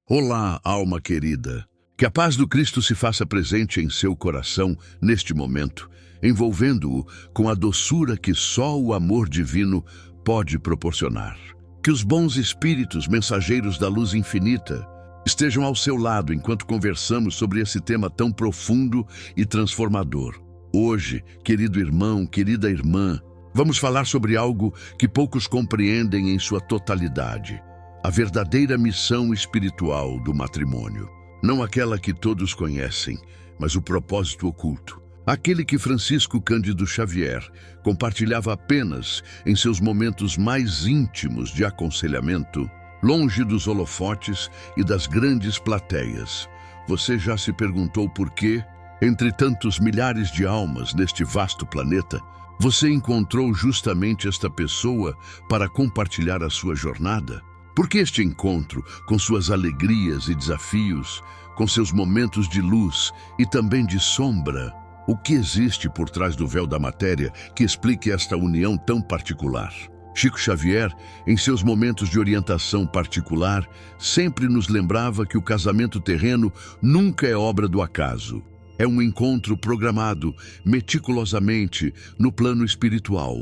Olá, alma querida. Que a paz do Cristo se faça presente em seu coração neste momento, envolvendo-o com a doçura que só o amor divino pode proporcionar. Que os bons espíritos, mensageiros da luz infinita, estejam ao seu lado enquanto conversamos sobre esse tema tão profundo e transformador. Hoje, querido irmão, querida irmã, vamos falar sobre algo que poucos compreendem em sua totalidade: a verdadeira missão espiritual do matrimônio. Não aquela que todos conhecem, mas o propósito oculto. Aquele que Francisco Cândido Xavier compartilhava apenas em seus momentos mais íntimos de aconselhamento, longe dos holofotes e das grandes plateias. Você já se perguntou por quê, entre tantos milhares de almas neste vasto planeta, você encontrou justamente esta pessoa para compartilhar a sua jornada? Porque este encontro, com suas alegrias e desafios, com seus momentos de luz e também de sombra, o que existe por trás do véu da matéria que explique esta união tão particular? Chico Xavier, em seus momentos de orientação particular, sempre nos lembrava que o casamento terreno nunca é obra do acaso. É um encontro programado meticulosamente no plano espiritual.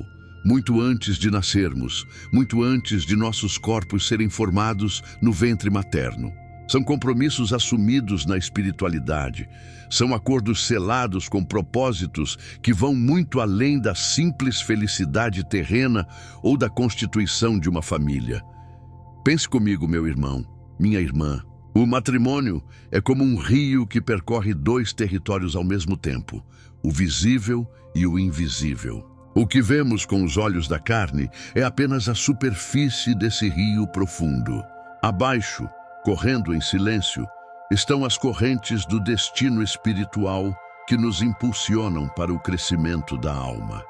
Muito antes de nascermos, muito antes de nossos corpos serem formados no ventre materno. São compromissos assumidos na espiritualidade. São acordos selados com propósitos que vão muito além da simples felicidade terrena ou da constituição de uma família. Pense comigo, meu irmão, minha irmã. O matrimônio é como um rio que percorre dois territórios ao mesmo tempo, o visível e o invisível. O que vemos com os olhos da carne é apenas a superfície desse rio profundo. Abaixo, correndo em silêncio, estão as correntes do destino espiritual que nos impulsionam para o crescimento da alma.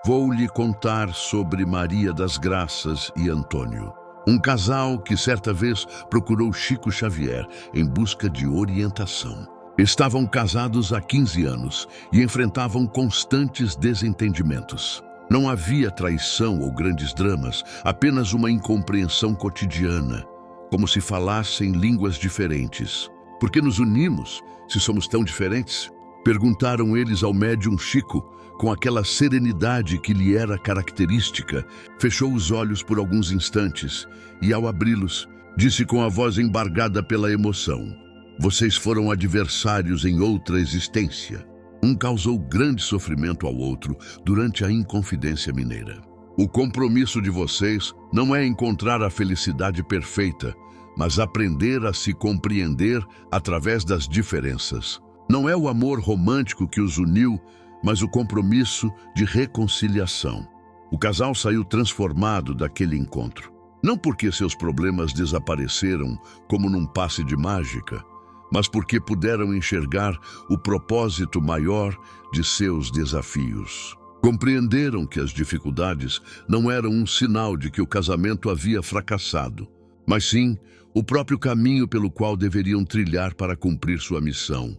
Vou lhe contar sobre Maria das Graças e Antônio, um casal que certa vez procurou Chico Xavier em busca de orientação. Estavam casados há 15 anos e enfrentavam constantes desentendimentos. Não havia traição ou grandes dramas, apenas uma incompreensão cotidiana, como se falassem línguas diferentes. Por que nos unimos, se somos tão diferentes? Perguntaram eles ao médium Chico, com aquela serenidade que lhe era característica. Fechou os olhos por alguns instantes e, ao abri-los, disse com a voz embargada pela emoção: "Vocês foram adversários em outra existência." Um causou grande sofrimento ao outro durante a Inconfidência Mineira. O compromisso de vocês não é encontrar a felicidade perfeita, mas aprender a se compreender através das diferenças. Não é o amor romântico que os uniu, mas o compromisso de reconciliação. O casal saiu transformado daquele encontro. Não porque seus problemas desapareceram como num passe de mágica, mas porque puderam enxergar o propósito maior de seus desafios. Compreenderam que as dificuldades não eram um sinal de que o casamento havia fracassado, mas sim o próprio caminho pelo qual deveriam trilhar para cumprir sua missão.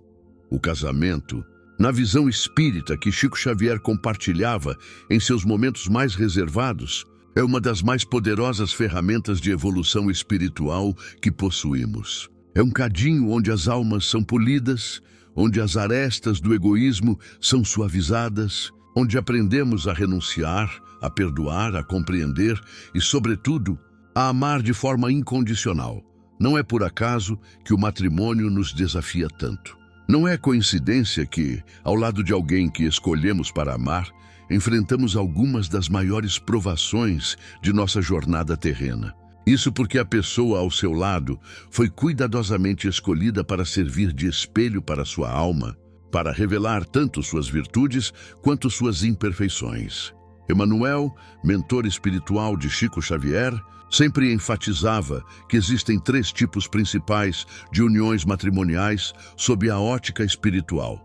O casamento, na visão espírita que Chico Xavier compartilhava em seus momentos mais reservados, é uma das mais poderosas ferramentas de evolução espiritual que possuímos. É um cadinho onde as almas são polidas, onde as arestas do egoísmo são suavizadas, onde aprendemos a renunciar, a perdoar, a compreender e, sobretudo, a amar de forma incondicional. Não é por acaso que o matrimônio nos desafia tanto. Não é coincidência que, ao lado de alguém que escolhemos para amar, enfrentamos algumas das maiores provações de nossa jornada terrena. Isso porque a pessoa ao seu lado foi cuidadosamente escolhida para servir de espelho para sua alma, para revelar tanto suas virtudes quanto suas imperfeições. Emmanuel, mentor espiritual de Chico Xavier, sempre enfatizava que existem 3 tipos principais de uniões matrimoniais sob a ótica espiritual: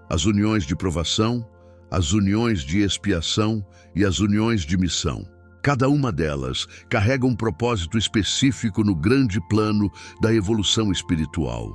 as uniões de provação, as uniões de expiação e as uniões de missão. Cada uma delas carrega um propósito específico no grande plano da evolução espiritual.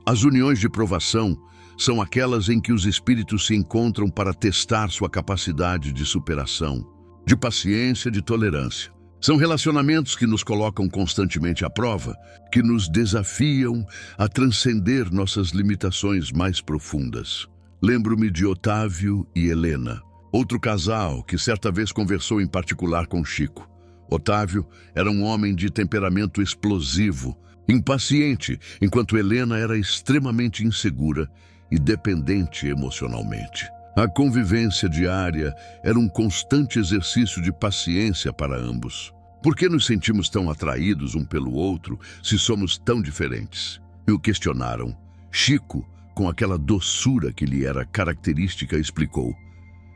As uniões de provação são aquelas em que os espíritos se encontram para testar sua capacidade de superação, de paciência, de tolerância. São relacionamentos que nos colocam constantemente à prova, que nos desafiam a transcender nossas limitações mais profundas. Lembro-me de Otávio e Helena, outro casal que certa vez conversou em particular com Chico. Otávio era um homem de temperamento explosivo, impaciente, enquanto Helena era extremamente insegura e dependente emocionalmente. A convivência diária era um constante exercício de paciência para ambos. Por que nos sentimos tão atraídos um pelo outro se somos tão diferentes? E o questionaram. Chico, com aquela doçura que lhe era característica, explicou: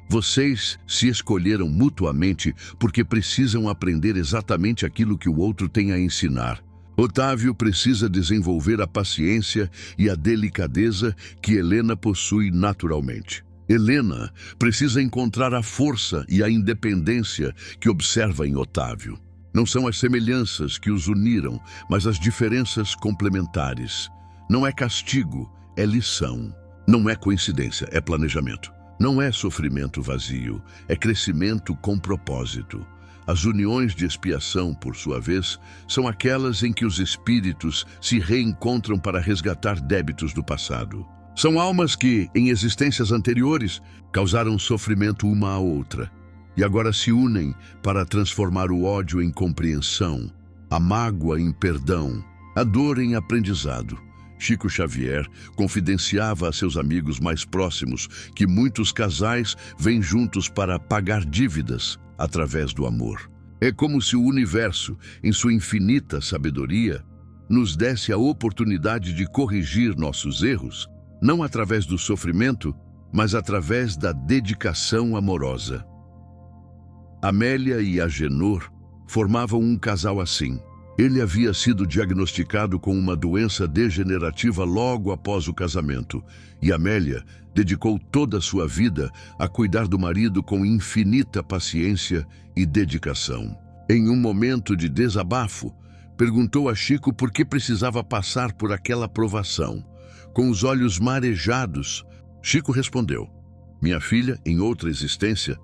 vocês se escolheram mutuamente porque precisam aprender exatamente aquilo que o outro tem a ensinar. Otávio precisa desenvolver a paciência e a delicadeza que Helena possui naturalmente. Helena precisa encontrar a força e a independência que observa em Otávio. Não são as semelhanças que os uniram, mas as diferenças complementares. Não é castigo, é lição. Não é coincidência, é planejamento. Não é sofrimento vazio, é crescimento com propósito. As uniões de expiação, por sua vez, são aquelas em que os espíritos se reencontram para resgatar débitos do passado. São almas que, em existências anteriores, causaram sofrimento uma à outra e agora se unem para transformar o ódio em compreensão, a mágoa em perdão, a dor em aprendizado. Chico Xavier confidenciava a seus amigos mais próximos que muitos casais vêm juntos para pagar dívidas através do amor. É como se o universo, em sua infinita sabedoria, nos desse a oportunidade de corrigir nossos erros, não através do sofrimento, mas através da dedicação amorosa. Amélia e Agenor formavam um casal assim. Ele havia sido diagnosticado com uma doença degenerativa logo após o casamento, e Amélia dedicou toda a sua vida a cuidar do marido com infinita paciência e dedicação. Em um momento de desabafo, perguntou a Chico por que precisava passar por aquela provação. Com os olhos marejados, Chico respondeu: minha filha, em outra existência,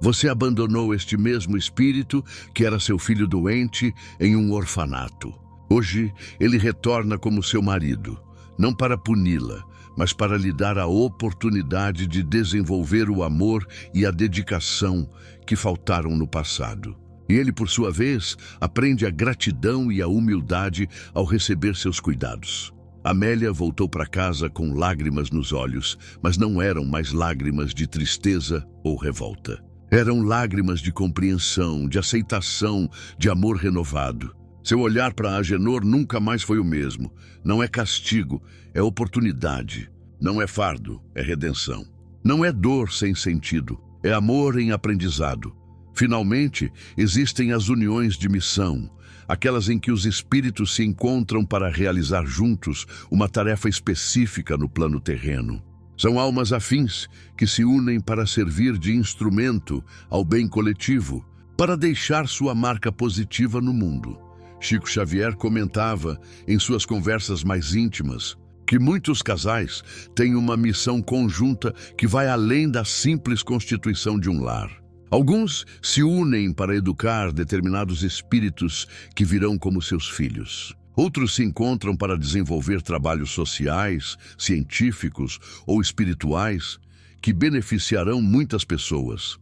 você abandonou este mesmo espírito que era seu filho doente em um orfanato. Hoje, ele retorna como seu marido, não para puni-la, mas para lhe dar a oportunidade de desenvolver o amor e a dedicação que faltaram no passado. E ele, por sua vez, aprende a gratidão e a humildade ao receber seus cuidados. Amélia voltou para casa com lágrimas nos olhos, mas não eram mais lágrimas de tristeza ou revolta. Eram lágrimas de compreensão, de aceitação, de amor renovado. Seu olhar para Agenor nunca mais foi o mesmo. Não é castigo, é oportunidade. Não é fardo, é redenção. Não é dor sem sentido, é amor em aprendizado. Finalmente, existem as uniões de missão, aquelas em que os espíritos se encontram para realizar juntos uma tarefa específica no plano terreno. São almas afins que se unem para servir de instrumento ao bem coletivo, para deixar sua marca positiva no mundo. Chico Xavier comentava, em suas conversas mais íntimas, que muitos casais têm uma missão conjunta que vai além da simples constituição de um lar. Alguns se unem para educar determinados espíritos que virão como seus filhos. Outros se encontram para desenvolver trabalhos sociais, científicos ou espirituais que beneficiarão muitas pessoas.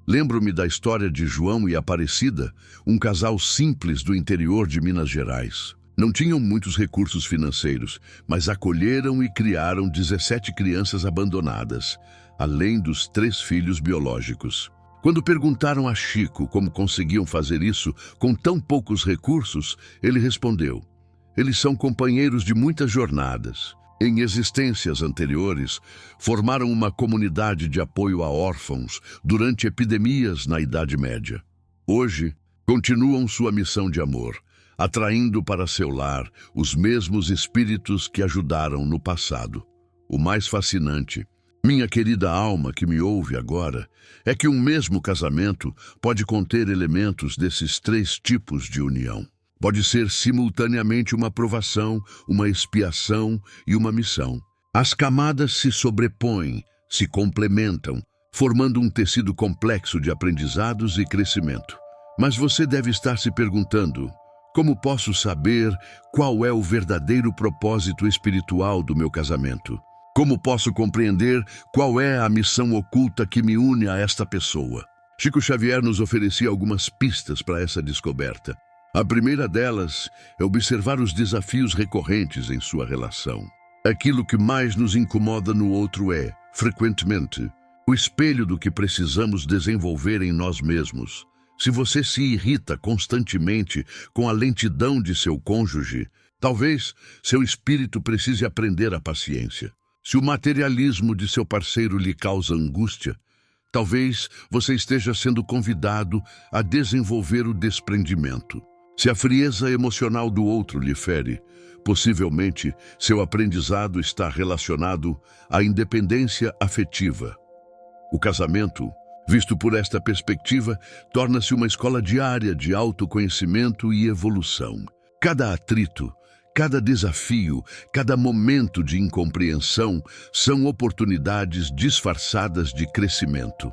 Lembro-me da história de João e Aparecida, um casal simples do interior de Minas Gerais. Não tinham muitos recursos financeiros, mas acolheram e criaram 17 crianças abandonadas, além dos 3 filhos biológicos. Quando perguntaram a Chico como conseguiam fazer isso com tão poucos recursos, ele respondeu: eles são companheiros de muitas jornadas. Em existências anteriores, formaram uma comunidade de apoio a órfãos durante epidemias na Idade Média. Hoje, continuam sua missão de amor, atraindo para seu lar os mesmos espíritos que ajudaram no passado. O mais fascinante, minha querida alma que me ouve agora, é que um mesmo casamento pode conter elementos desses 3 tipos de união. Pode ser simultaneamente uma provação, uma expiação e uma missão. As camadas se sobrepõem, se complementam, formando um tecido complexo de aprendizados e crescimento. Mas você deve estar se perguntando: como posso saber qual é o verdadeiro propósito espiritual do meu casamento? Como posso compreender qual é a missão oculta que me une a esta pessoa? Chico Xavier nos oferecia algumas pistas para essa descoberta. A primeira delas é observar os desafios recorrentes em sua relação. Aquilo que mais nos incomoda no outro é, frequentemente, o espelho do que precisamos desenvolver em nós mesmos. Se você se irrita constantemente com a lentidão de seu cônjuge, talvez seu espírito precise aprender a paciência. Se o materialismo de seu parceiro lhe causa angústia, talvez você esteja sendo convidado a desenvolver o desprendimento. Se a frieza emocional do outro lhe fere, possivelmente seu aprendizado está relacionado à independência afetiva. O casamento, visto por esta perspectiva, torna-se uma escola diária de autoconhecimento e evolução. Cada atrito, cada desafio, cada momento de incompreensão são oportunidades disfarçadas de crescimento.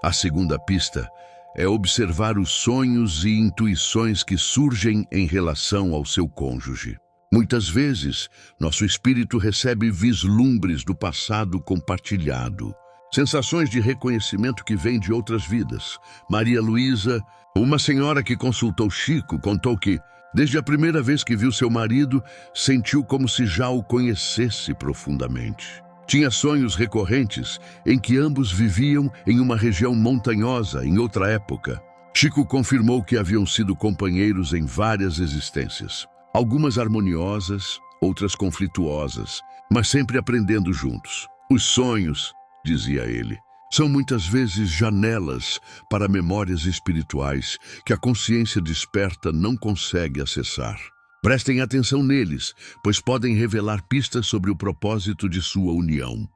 A segunda pista é observar os sonhos e intuições que surgem em relação ao seu cônjuge. Muitas vezes, nosso espírito recebe vislumbres do passado compartilhado, sensações de reconhecimento que vêm de outras vidas. Maria Luísa, uma senhora que consultou Chico, contou que, desde a primeira vez que viu seu marido, sentiu como se já o conhecesse profundamente. Tinha sonhos recorrentes em que ambos viviam em uma região montanhosa em outra época. Chico confirmou que haviam sido companheiros em várias existências, algumas harmoniosas, outras conflituosas, mas sempre aprendendo juntos. Os sonhos, dizia ele, são muitas vezes janelas para memórias espirituais que a consciência desperta não consegue acessar. Prestem atenção neles, pois podem revelar pistas sobre o propósito de sua união.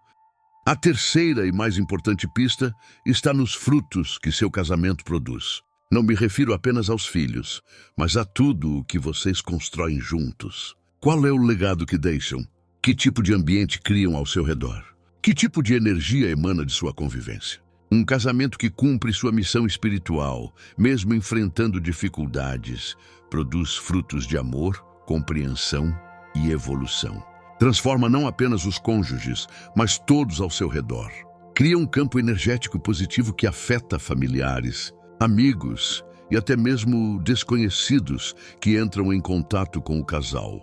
A terceira e mais importante pista está nos frutos que seu casamento produz. Não me refiro apenas aos filhos, mas a tudo o que vocês constroem juntos. Qual é o legado que deixam? Que tipo de ambiente criam ao seu redor? Que tipo de energia emana de sua convivência? Um casamento que cumpre sua missão espiritual, mesmo enfrentando dificuldades, produz frutos de amor, compreensão e evolução. Transforma não apenas os cônjuges, mas todos ao seu redor. Cria um campo energético positivo que afeta familiares, amigos e até mesmo desconhecidos que entram em contato com o casal.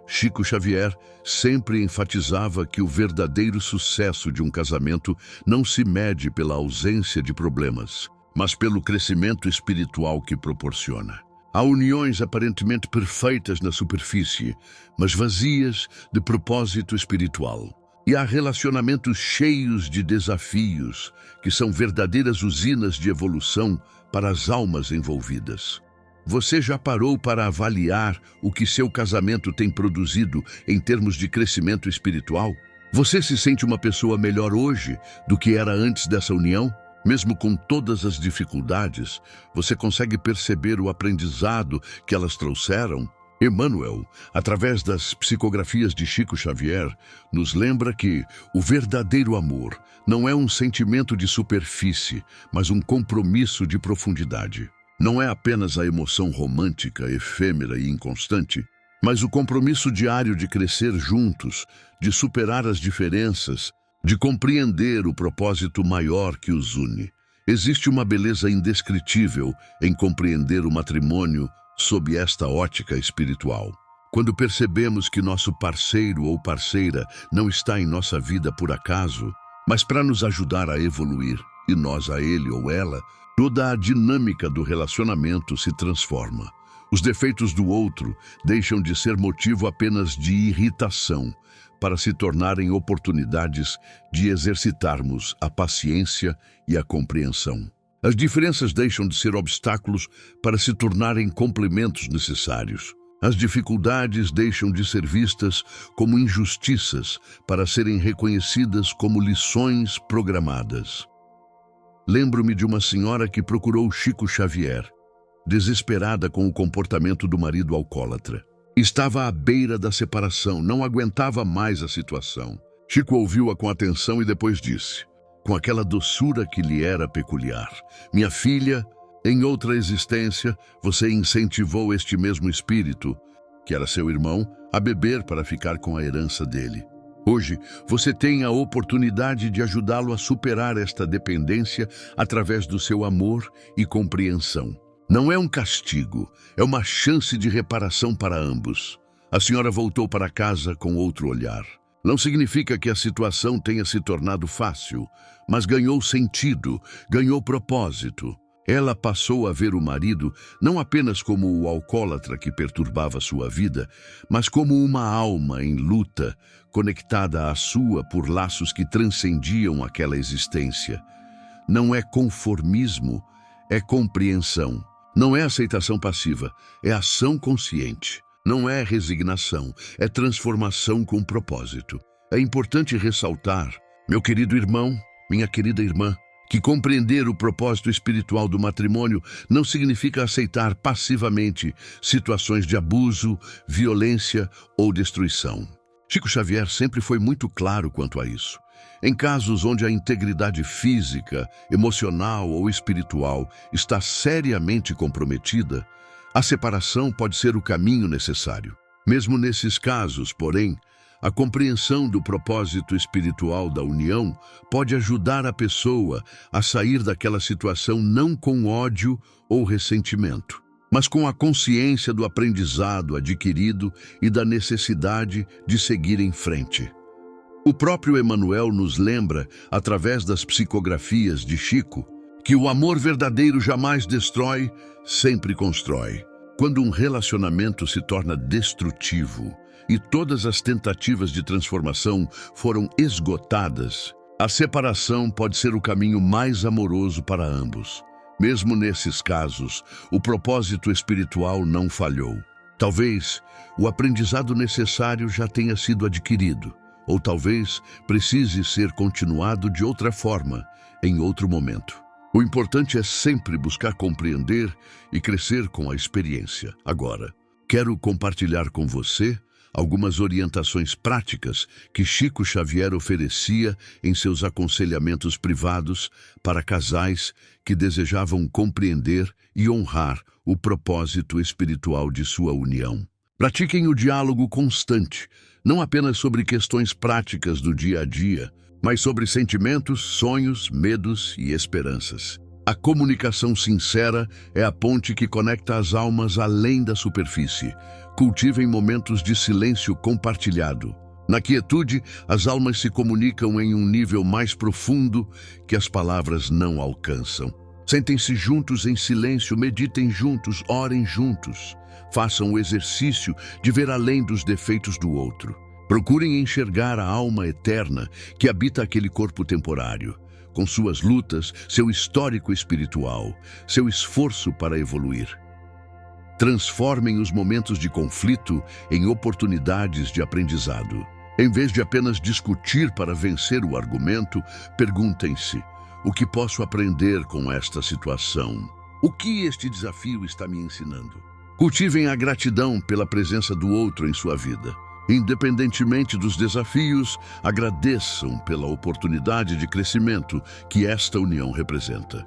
Chico Xavier sempre enfatizava que o verdadeiro sucesso de um casamento não se mede pela ausência de problemas, mas pelo crescimento espiritual que proporciona. Há uniões aparentemente perfeitas na superfície, mas vazias de propósito espiritual. E há relacionamentos cheios de desafios, que são verdadeiras usinas de evolução para as almas envolvidas. Você já parou para avaliar o que seu casamento tem produzido em termos de crescimento espiritual? Você se sente uma pessoa melhor hoje do que era antes dessa união? Mesmo com todas as dificuldades, você consegue perceber o aprendizado que elas trouxeram? Emmanuel, através das psicografias de Chico Xavier, nos lembra que o verdadeiro amor não é um sentimento de superfície, mas um compromisso de profundidade. Não é apenas a emoção romântica, efêmera e inconstante, mas o compromisso diário de crescer juntos, de superar as diferenças, de compreender o propósito maior que os une. Existe uma beleza indescritível em compreender o matrimônio sob esta ótica espiritual. Quando percebemos que nosso parceiro ou parceira não está em nossa vida por acaso, mas para nos ajudar a evoluir, e nós a ele ou ela, toda a dinâmica do relacionamento se transforma. Os defeitos do outro deixam de ser motivo apenas de irritação, para se tornarem oportunidades de exercitarmos a paciência e a compreensão. As diferenças deixam de ser obstáculos para se tornarem complementos necessários. As dificuldades deixam de ser vistas como injustiças para serem reconhecidas como lições programadas. Lembro-me de uma senhora que procurou Chico Xavier, desesperada com o comportamento do marido alcoólatra. Estava à beira da separação, não aguentava mais a situação. Chico ouviu-a com atenção e depois disse, com aquela doçura que lhe era peculiar: "Minha filha, Em outra existência, você incentivou este mesmo espírito, que era seu irmão, a beber para ficar com a herança dele. Hoje, você tem a oportunidade de ajudá-lo a superar esta dependência através do seu amor e compreensão. Não é um castigo, é uma chance de reparação para ambos. A senhora voltou para casa com outro olhar. Não significa que a situação tenha se tornado fácil, mas ganhou sentido, ganhou propósito. Ela passou a ver o marido não apenas como o alcoólatra que perturbava sua vida, mas como uma alma em luta, conectada à sua por laços que transcendiam aquela existência. Não é conformismo, é compreensão. Não é aceitação passiva, é ação consciente. Não é resignação, é transformação com propósito. É importante ressaltar, meu querido irmão, minha querida irmã, que compreender o propósito espiritual do matrimônio não significa aceitar passivamente situações de abuso, violência ou destruição. Chico Xavier sempre foi muito claro quanto a isso. Em casos onde a integridade física, emocional ou espiritual está seriamente comprometida, a separação pode ser o caminho necessário. Mesmo nesses casos, porém, a compreensão do propósito espiritual da união pode ajudar a pessoa a sair daquela situação não com ódio ou ressentimento, mas com a consciência do aprendizado adquirido e da necessidade de seguir em frente. O próprio Emmanuel nos lembra, através das psicografias de Chico, que o amor verdadeiro jamais destrói, sempre constrói. Quando um relacionamento se torna destrutivo e todas as tentativas de transformação foram esgotadas, a separação pode ser o caminho mais amoroso para ambos. Mesmo nesses casos, o propósito espiritual não falhou. Talvez o aprendizado necessário já tenha sido adquirido, ou talvez precise ser continuado de outra forma, em outro momento. O importante é sempre buscar compreender e crescer com a experiência. Agora, quero compartilhar com você algumas orientações práticas que Chico Xavier oferecia em seus aconselhamentos privados para casais que desejavam compreender e honrar o propósito espiritual de sua união. Pratiquem o diálogo constante, não apenas sobre questões práticas do dia a dia, mas sobre sentimentos, sonhos, medos e esperanças. A comunicação sincera é a ponte que conecta as almas além da superfície. Cultivem momentos de silêncio compartilhado. Na quietude, as almas se comunicam em um nível mais profundo que as palavras não alcançam. Sentem-se juntos em silêncio, meditem juntos, orem juntos. Façam o exercício de ver além dos defeitos do outro. Procurem enxergar a alma eterna que habita aquele corpo temporário, com suas lutas, seu histórico espiritual, seu esforço para evoluir. Transformem os momentos de conflito em oportunidades de aprendizado. Em vez de apenas discutir para vencer o argumento, perguntem-se: o que posso aprender com esta situação? O que este desafio está me ensinando? Cultivem a gratidão pela presença do outro em sua vida. Independentemente dos desafios, agradeçam pela oportunidade de crescimento que esta união representa.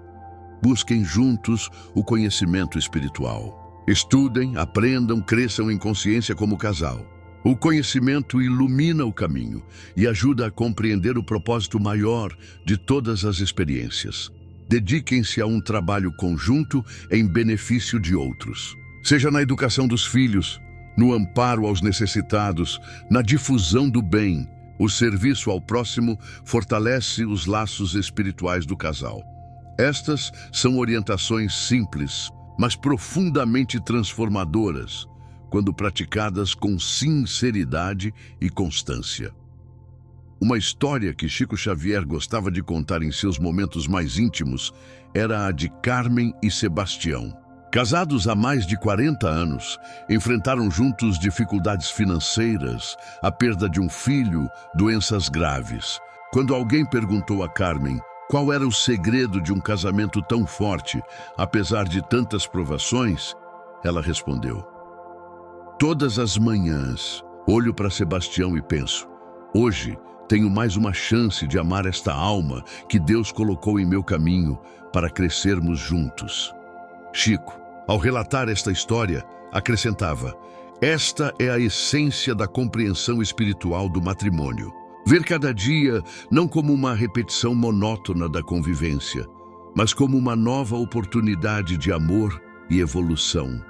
Busquem juntos o conhecimento espiritual. Estudem, aprendam, cresçam em consciência como casal. O conhecimento ilumina o caminho e ajuda a compreender o propósito maior de todas as experiências. Dediquem-se a um trabalho conjunto em benefício de outros. Seja na educação dos filhos, no amparo aos necessitados, na difusão do bem, o serviço ao próximo fortalece os laços espirituais do casal. Estas são orientações simples, mas profundamente transformadoras, quando praticadas com sinceridade e constância. Uma história que Chico Xavier gostava de contar em seus momentos mais íntimos era a de Carmen e Sebastião. Casados há mais de 40 anos, enfrentaram juntos dificuldades financeiras, a perda de um filho, doenças graves. Quando alguém perguntou a Carmen qual era o segredo de um casamento tão forte, apesar de tantas provações, ela respondeu: todas as manhãs, olho para Sebastião e penso: hoje tenho mais uma chance de amar esta alma que Deus colocou em meu caminho para crescermos juntos. Chico, ao relatar esta história, acrescentava: esta é a essência da compreensão espiritual do matrimônio. Ver cada dia não como uma repetição monótona da convivência, mas como uma nova oportunidade de amor e evolução.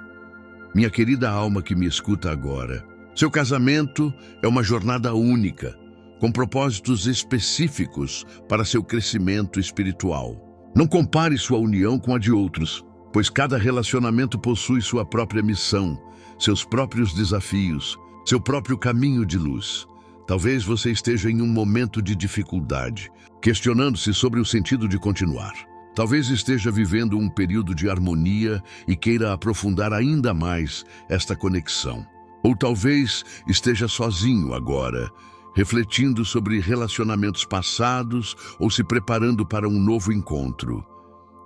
Minha querida alma que me escuta agora, seu casamento é uma jornada única, com propósitos específicos para seu crescimento espiritual. Não compare sua união com a de outros, pois cada relacionamento possui sua própria missão, seus próprios desafios, seu próprio caminho de luz. Talvez você esteja em um momento de dificuldade, questionando-se sobre o sentido de continuar. Talvez esteja vivendo um período de harmonia e queira aprofundar ainda mais esta conexão. Ou talvez esteja sozinho agora, refletindo sobre relacionamentos passados ou se preparando para um novo encontro.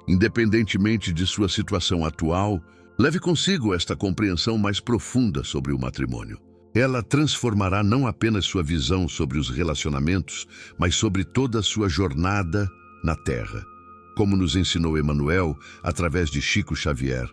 Independentemente de sua situação atual, leve consigo esta compreensão mais profunda sobre o matrimônio. Ela transformará não apenas sua visão sobre os relacionamentos, mas sobre toda a sua jornada na Terra. Como nos ensinou Emmanuel através de Chico Xavier,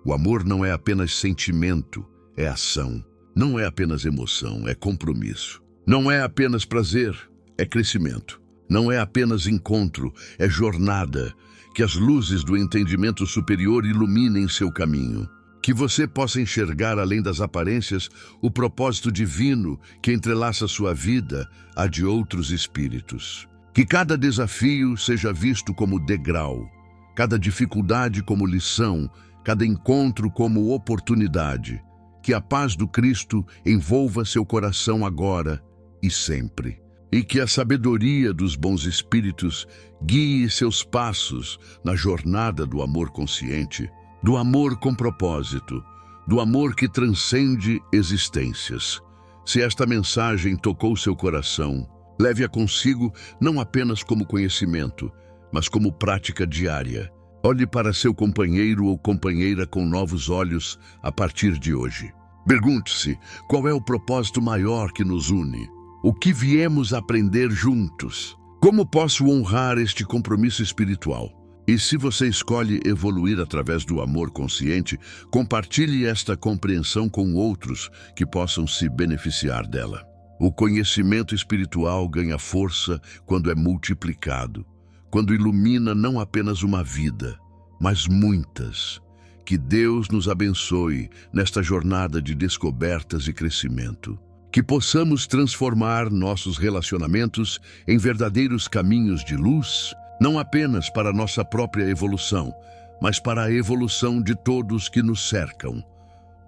o amor não é apenas sentimento, é ação. Não é apenas emoção, é compromisso. Não é apenas prazer, é crescimento. Não é apenas encontro, é jornada. Que as luzes do entendimento superior iluminem seu caminho. Que você possa enxergar, além das aparências, o propósito divino que entrelaça sua vida à de outros espíritos. Que cada desafio seja visto como degrau, cada dificuldade como lição, cada encontro como oportunidade. Que a paz do Cristo envolva seu coração agora e sempre. E que a sabedoria dos bons espíritos guie seus passos na jornada do amor consciente, do amor com propósito, do amor que transcende existências. Se esta mensagem tocou seu coração, leve-a consigo não apenas como conhecimento, mas como prática diária. Olhe para seu companheiro ou companheira com novos olhos a partir de hoje. Pergunte-se, qual é o propósito maior que nos une? O que viemos aprender juntos? Como posso honrar este compromisso espiritual? E se você escolhe evoluir através do amor consciente, compartilhe esta compreensão com outros que possam se beneficiar dela. O conhecimento espiritual ganha força quando é multiplicado, quando ilumina não apenas uma vida, mas muitas. Que Deus nos abençoe nesta jornada de descobertas e crescimento. Que possamos transformar nossos relacionamentos em verdadeiros caminhos de luz, não apenas para nossa própria evolução, mas para a evolução de todos que nos cercam.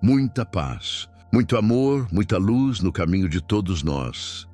Muita paz, muito amor, muita luz no caminho de todos nós.